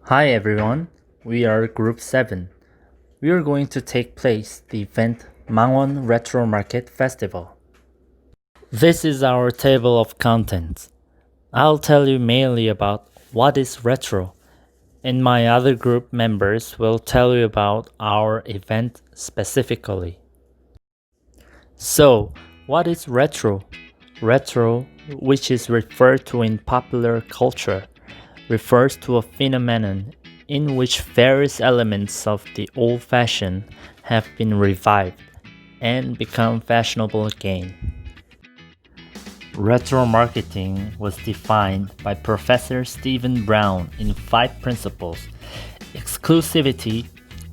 Hi everyone, we are Group 7. We are going to take place the event Mangwon Retro Market Festival. This is our table of contents. I'll tell you mainly about what is retro, and my other group members will tell you about our event specifically. So, what is retro? Retro, which is referred to in popular culture, refers to a phenomenon in which various elements of the old-fashioned have been revived and become fashionable again. Retro marketing was defined by Professor Stephen Brown in 5 principles: exclusivity,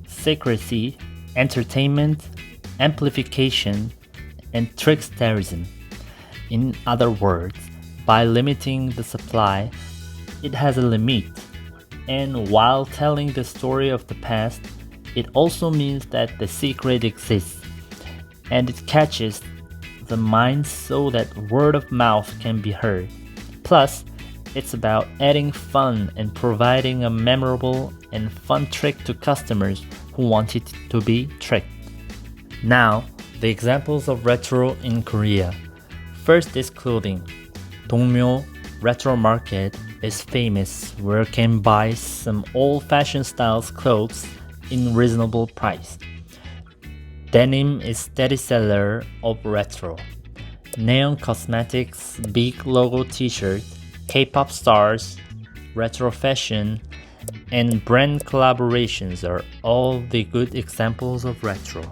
secrecy, entertainment, amplification, and tricksterism. In other words, by limiting the supply, it has a limit, and while telling the story of the past, it also means that the secret exists, and it catches the mind so that word of mouth can be heard. Plus, it's about adding fun and providing a memorable and fun trick to customers who want it to be tricked. Now, the examples of retro in Korea. First is clothing. Dongmyo Retro Market is famous where you can buy some old-fashioned styles clothes in reasonable price. Denim is steady seller of retro. Neon Cosmetics big logo t-shirt, K-pop stars, retro fashion, and brand collaborations are all the good examples of retro.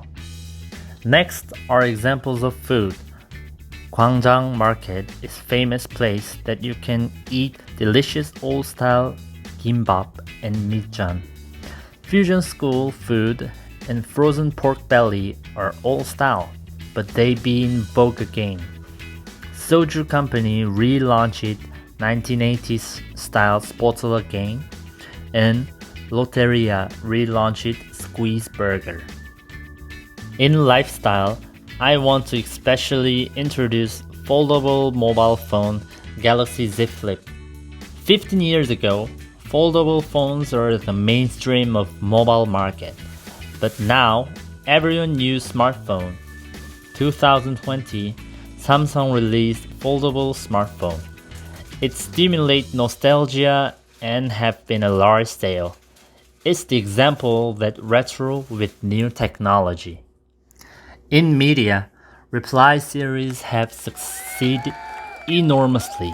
Next are examples of food. Gwangjang Market is famous place that you can eat delicious old-style gimbap and mijan. Fusion school food and frozen pork belly are old style, but they be in vogue again. Soju Company relaunched 1980s style sportsel again, and Lotteria relaunched Squeeze Burger. In lifestyle, I want to especially introduce foldable mobile phone Galaxy Z Flip. 15 years ago, foldable phones are the mainstream of mobile market, but now everyone uses smartphone. 2020, Samsung released foldable smartphone. It stimulates nostalgia and have been a large sale. It's the example that retro with new technology. In media, reply series have succeeded enormously.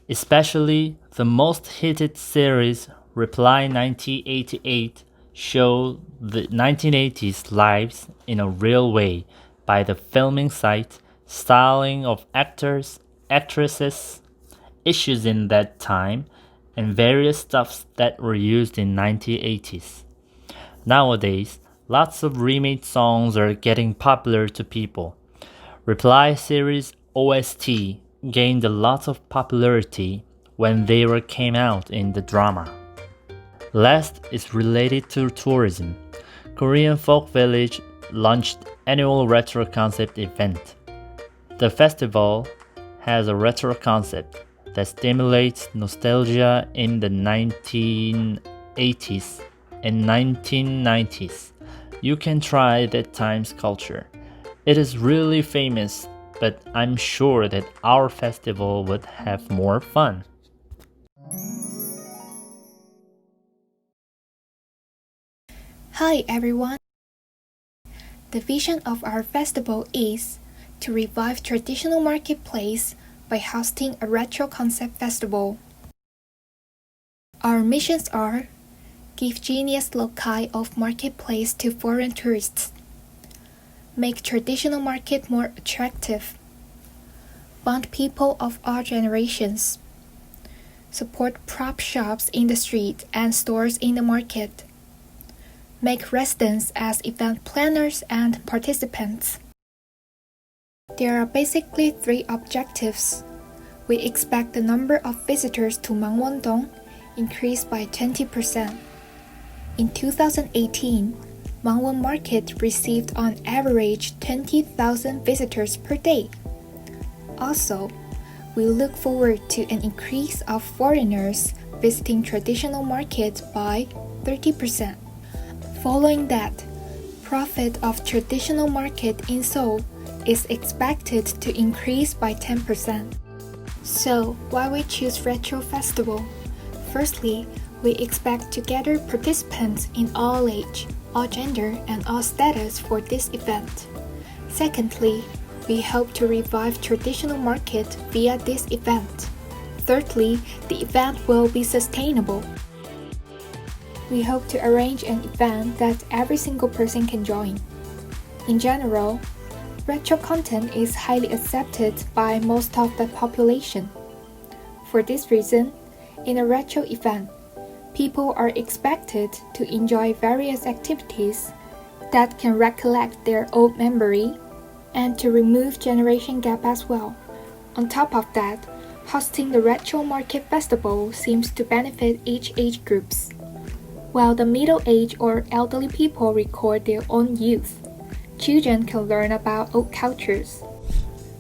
Especially the most hited series, Reply 1988, show the 1980s lives in a real way by the filming site, styling of actors, actresses, issues in that time, and various stuffs that were used in 1980s. Nowadays, lots of remade songs are getting popular to people. Reply series OST gained a lot of popularity when they came out in the drama. Last is related to tourism. Korean Folk Village launched annual retro concept event. The festival has a retro concept that stimulates nostalgia in the 1980s and 1990s. You can try that time's culture. It is really famous, but I'm sure that our festival would have more fun. Hi everyone! The vision of our festival is to revive traditional marketplace by hosting a retro concept festival. Our missions are: give genius loci of marketplace to foreign tourists, make traditional market more attractive, bond people of all generations, support prop shops in the street and stores in the market, make residents as event planners and participants. There are basically 3 objectives. We expect the number of visitors to Mangwon increase by 20%. In 2018, Mangwon Market received on average 20,000 visitors per day. Also, we look forward to an increase of foreigners visiting traditional markets by 30%. Following that, profit of traditional market in Seoul is expected to increase by 10%. So, why we choose Retro Festival? Firstly, we expect to gather participants in all age, all gender, and all status for this event. Secondly, we hope to revive traditional market via this event. Thirdly, the event will be sustainable. We hope to arrange an event that every single person can join. In general, retro content is highly accepted by most of the population. For this reason, in a retro event, people are expected to enjoy various activities that can recollect their old memory and to remove generation gap as well. On top of that, hosting the Retro Market Festival seems to benefit each age groups. While the middle-aged or elderly people record their own youth, children can learn about old cultures.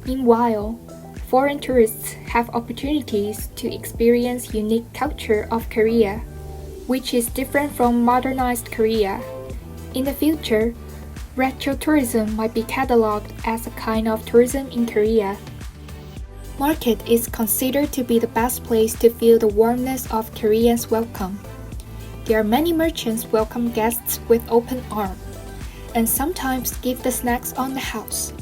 Meanwhile, foreign tourists have opportunities to experience unique culture of Korea, which is different from modernized Korea. In the future, retro tourism might be cataloged as a kind of tourism in Korea. Market is considered to be the best place to feel the warmness of Koreans' welcome. There are many merchants welcome guests with open arms, and sometimes give the snacks on the house.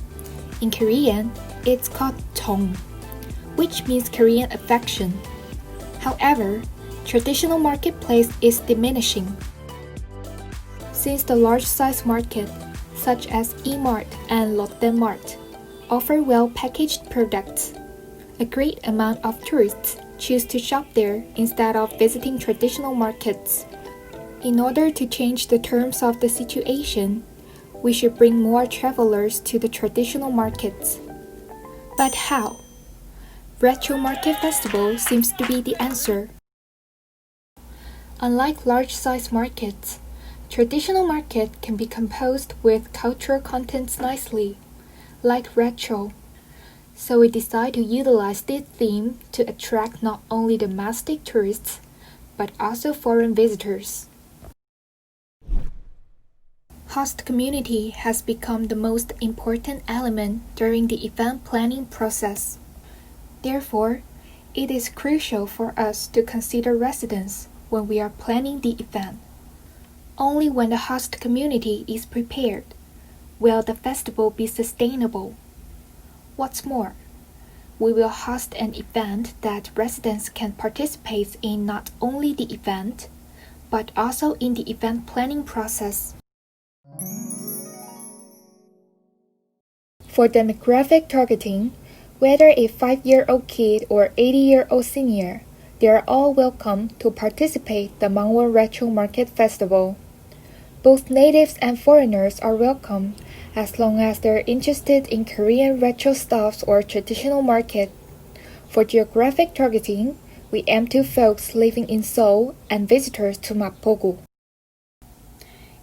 In Korean, it's called tong, which means Korean affection. However, traditional marketplace is diminishing. Since the large-size market, such as E-Mart and Lotte Mart, offer well-packaged products, a great amount of tourists choose to shop there instead of visiting traditional markets. In order to change the terms of the situation, we should bring more travelers to the traditional markets. But how? Retro Market Festival seems to be the answer. Unlike large-size markets, traditional market can be composed with cultural contents nicely, like retro. So we decide to utilize this theme to attract not only domestic tourists, but also foreign visitors. Host community has become the most important element during the event planning process. Therefore, it is crucial for us to consider residents when we are planning the event. Only when the host community is prepared will the festival be sustainable. What's more, we will host an event that residents can participate in not only the event, but also in the event planning process. For demographic targeting, whether a 5-year-old kid or 80-year-old senior, they are all welcome to participate in the Mangwon Retro Market Festival. Both natives and foreigners are welcome as long as they're interested in Korean retro stuffs or traditional market. For geographic targeting, we aim to folks living in Seoul and visitors to Mapogu.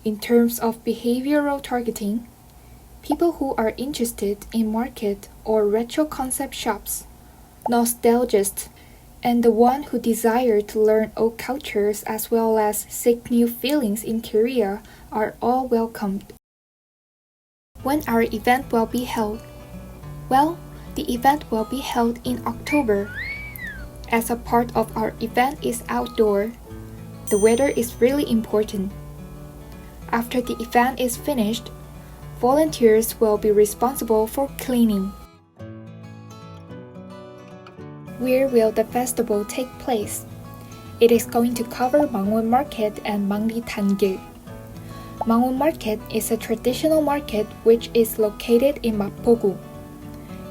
In terms of behavioral targeting, people who are interested in market or retro concept shops, nostalgists, and the one who desire to learn old cultures as well as seek new feelings in Korea are all welcomed. When our event will be held? Well, the event will be held in October. As a part of our event is outdoor, the weather is really important. After the event is finished, volunteers will be responsible for cleaning. Where will the festival take place? It is going to cover Mangwon Market and Mangli Tangil. Mangwon Market is a traditional market which is located in Mapogu.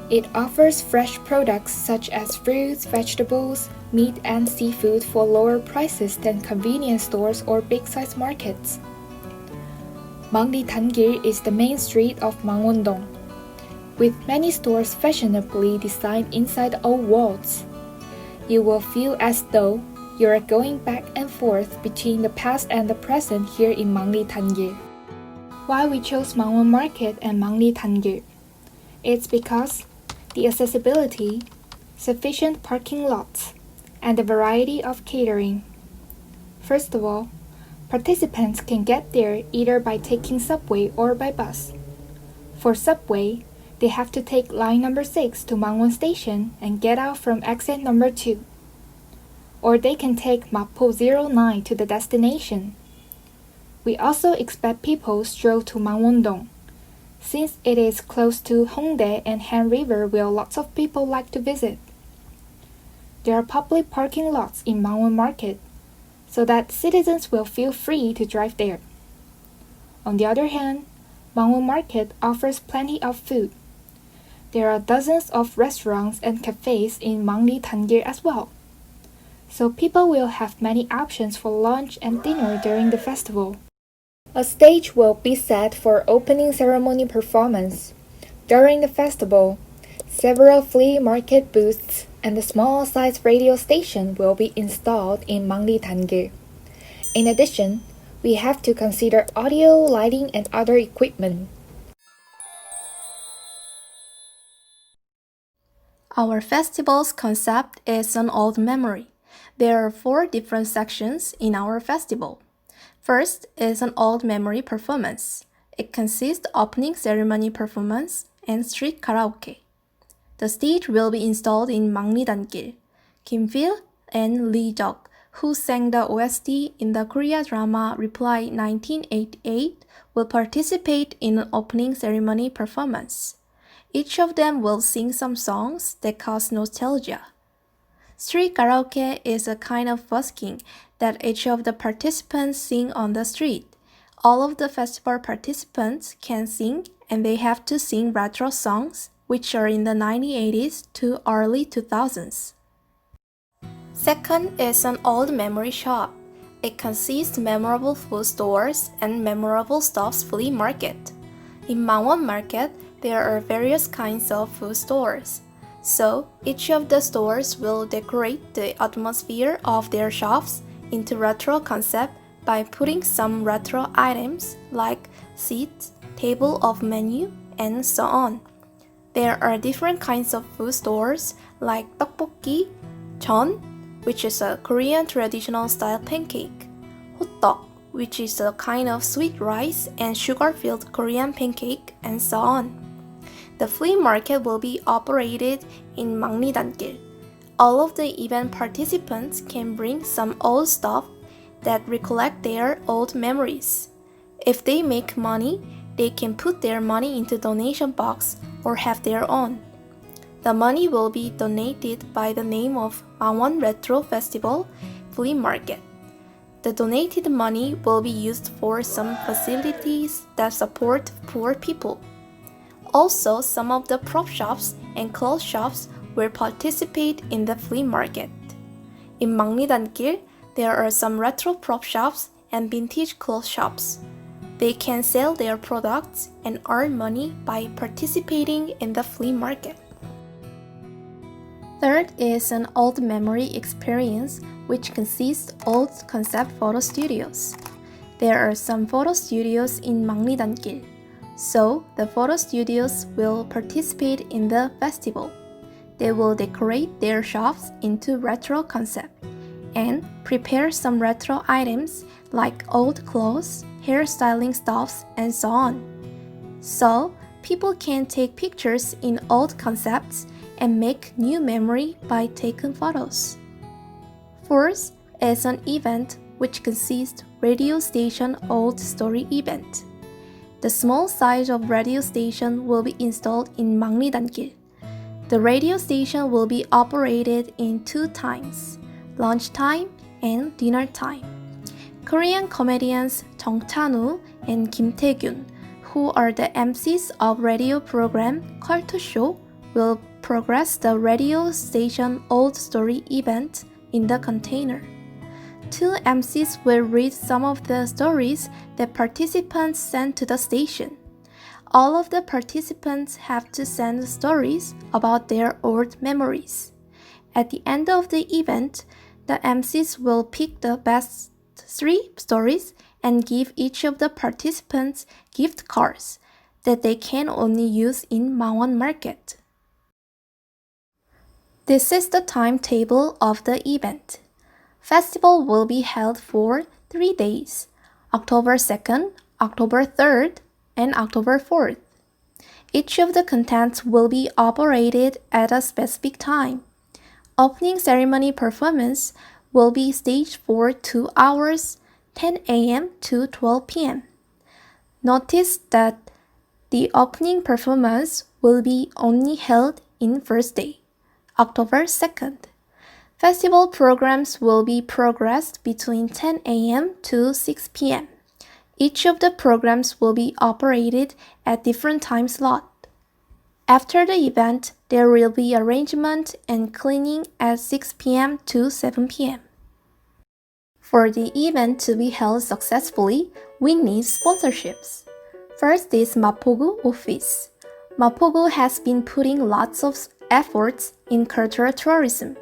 It offers fresh products such as fruits, vegetables, meat and seafood for lower prices than convenience stores or big-size markets. Mangli Tangil is the main street of Mangwon-dong, with many stores fashionably designed inside old walls. You will feel as though you are going back and forth between the past and the present here in Mangli Tangil. Why we chose Mangwon Market and Mangli Tangil? It's because the accessibility, sufficient parking lots, and the variety of catering. First of all, participants can get there either by taking subway or by bus. For subway, they have to take line number 6 to Mangwon Station and get out from exit number 2. Or they can take Mapo 09 to the destination. We also expect people stroll to Mangwon-dong, since it is close to Hongdae and Han River where lots of people like to visit. There are public parking lots in Mangwon Market, so that citizens will feel free to drive there. On the other hand, Mangwon Market offers plenty of food. There are dozens of restaurants and cafes in Mangli Tangil as well. So people will have many options for lunch and dinner during the festival. A stage will be set for opening ceremony performance. During the festival, several flea market booths and a small-sized radio station will be installed in Mangli Tangil. In addition, we have to consider audio, lighting, and other equipment. Our festival's concept is an old memory. There are 4 different sections in our festival. First is an old memory performance. It consists of opening ceremony performance and street karaoke. The stage will be installed in Mangli Dangil. Kim Phil and Lee Jok, who sang the OST in the Korea drama Reply 1988, will participate in an opening ceremony performance. Each of them will sing some songs that cause nostalgia. Street karaoke is a kind of busking that each of the participants sing on the street. All of the festival participants can sing, and they have to sing retro songs, which are in the 1980s to early 2000s. Second is an old memory shop. It consists of memorable food stores and memorable stuffs flea market. In Mangwon Market, there are various kinds of food stores. So, each of the stores will decorate the atmosphere of their shops into retro concept by putting some retro items like seats, table of menu, and so on. There are different kinds of food stores like tteokbokki, jeon, which is a Korean traditional style pancake, hotteup, which is a kind of sweet rice and sugar-filled Korean pancake, and so on. The flea market will be operated in Mangli Dangil. All of the event participants can bring some old stuff that recollect their old memories. If they make money, they can put their money into donation box or have their own. The money will be donated by the name of Mangwon Retro Festival Flea Market. The donated money will be used for some facilities that support poor people. Also, some of the prop shops and clothes shops will participate in the flea market. In Mangli Dangil, there are some retro prop shops and vintage clothes shops. They can sell their products and earn money by participating in the flea market. Third is an old memory experience, which consists of old concept photo studios. There are some photo studios in Mangli Dangil. So, the photo studios will participate in the festival. They will decorate their shops into retro concept and prepare some retro items like old clothes, hairstyling stuffs, and so on. So, people can take pictures in old concepts and make new memory by taking photos. Fourth is an event which consists radio station old story event. The small size of radio station will be installed in Mangli Dangil. The radio station will be operated in 2 times, lunchtime and dinner time. Korean comedians Jung Chan-woo and Kim Tae-gyun, who are the MCs of radio program Culture Show, will progress the radio station old story event in the container. 2 MCs will read some of the stories that participants sent to the station. All of the participants have to send stories about their old memories. At the end of the event, the MCs will pick the best 3 stories and give each of the participants gift cards that they can only use in Mangwon Market. This is the timetable of the event. Festival will be held for 3 days, October 2nd, October 3rd, and October 4th. Each of the contents will be operated at a specific time. Opening ceremony performance will be staged for 2 hours, 10 a.m. to 12 p.m. Notice that the opening performance will be only held in first day, October 2nd. Festival programs will be progressed between 10 a.m. to 6 p.m. Each of the programs will be operated at different time slots. After the event, there will be arrangement and cleaning at 6 p.m. to 7 p.m. For the event to be held successfully, we need sponsorships. First is Mapogu office. Mapogu has been putting lots of efforts in cultural tourism.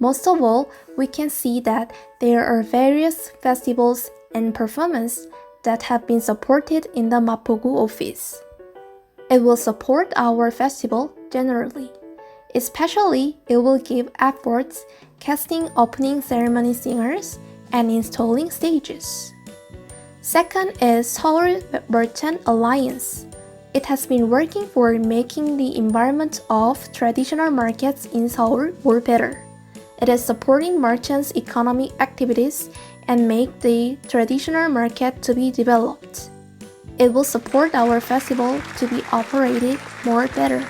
Most of all, we can see that there are various festivals and performances that have been supported in the Mapogu office. It will support our festival generally. Especially, it will give efforts casting opening ceremony singers and installing stages. Second is Seoul Merchant Alliance. It has been working for making the environment of traditional markets in Seoul more better. It is supporting merchants' economic activities and make the traditional market to be developed. It will support our festival to be operated more better.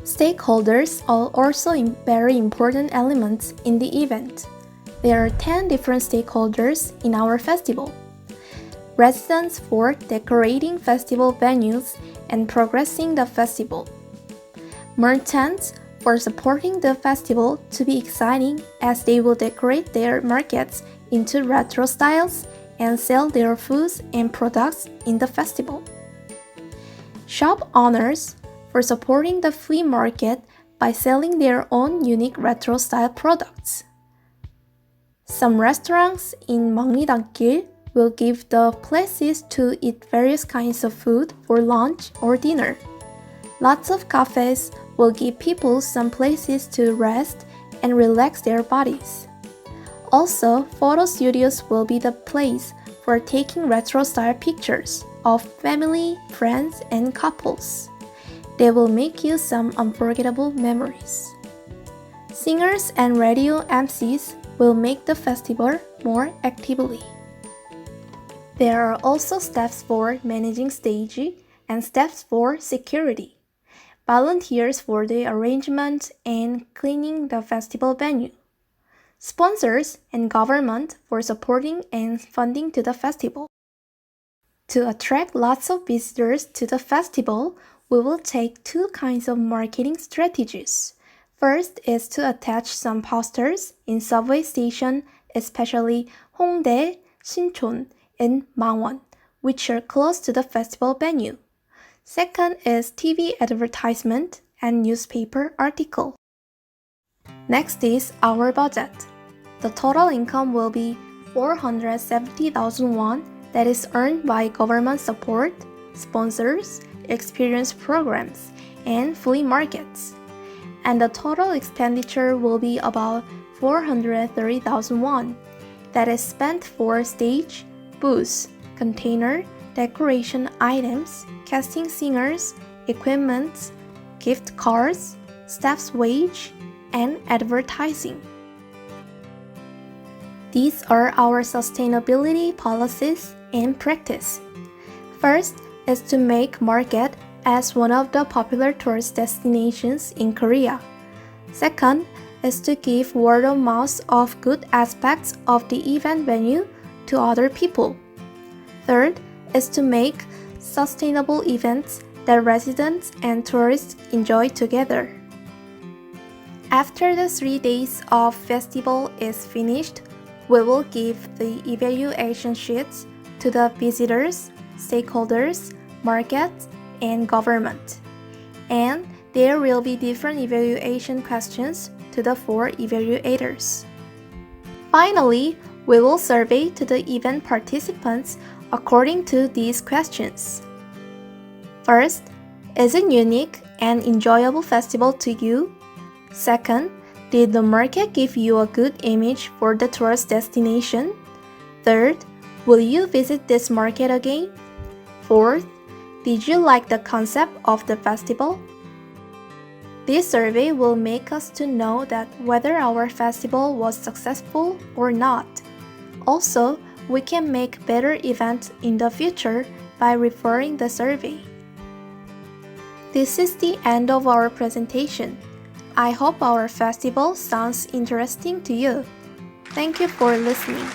Stakeholders are also very important elements in the event. There are 10 different stakeholders in our festival. Residents for decorating festival venues and progressing the festival. Merchants for supporting the festival to be exciting as they will decorate their markets into retro styles and sell their foods and products in the festival. Shop owners for supporting the flea market by selling their own unique retro style products. Some restaurants in Mangwon will give the places to eat various kinds of food for lunch or dinner. Lots of cafes will give people some places to rest and relax their bodies. Also, photo studios will be the place for taking retro-style pictures of family, friends, and couples. They will make you some unforgettable memories. Singers and radio MCs will make the festival more actively. There are also steps for managing stage and steps for security. Volunteers for the arrangement and cleaning the festival venue. Sponsors and government for supporting and funding to the festival. To attract lots of visitors to the festival, we will take 2 kinds of marketing strategies. First is to attach some posters in subway station, especially Hongdae, Sinchon, and Mangwon, which are close to the festival venue. Second is TV advertisement and newspaper article. Next is our budget. The total income will be 470,000 won that is earned by government support, sponsors, experience programs, and flea markets. And the total expenditure will be about 430,000 won that is spent for stage, booths, container, decoration items, casting singers, equipment, gift cards, staff's wage, and advertising. These are our sustainability policies and practice. First is to make market as one of the popular tourist destinations in Korea. Second is to give word of mouth of good aspects of the event venue to other people. Third is to make sustainable events that residents and tourists enjoy together. After the 3 days of festival is finished, we will give the evaluation sheets to the visitors, stakeholders, markets, and government. And there will be different evaluation questions to the 4 evaluators. Finally, we will survey to the event participants according to these questions. First, is it unique and enjoyable festival to you? Second, Did the market give you a good image for the tourist destination? Third, will you visit this market again? Fourth, did you like the concept of the festival? This survey will make us to know that whether our festival was successful or not. Also, we can make better events in the future by referring the survey. This is the end of our presentation. I hope our festival sounds interesting to you. Thank you for listening.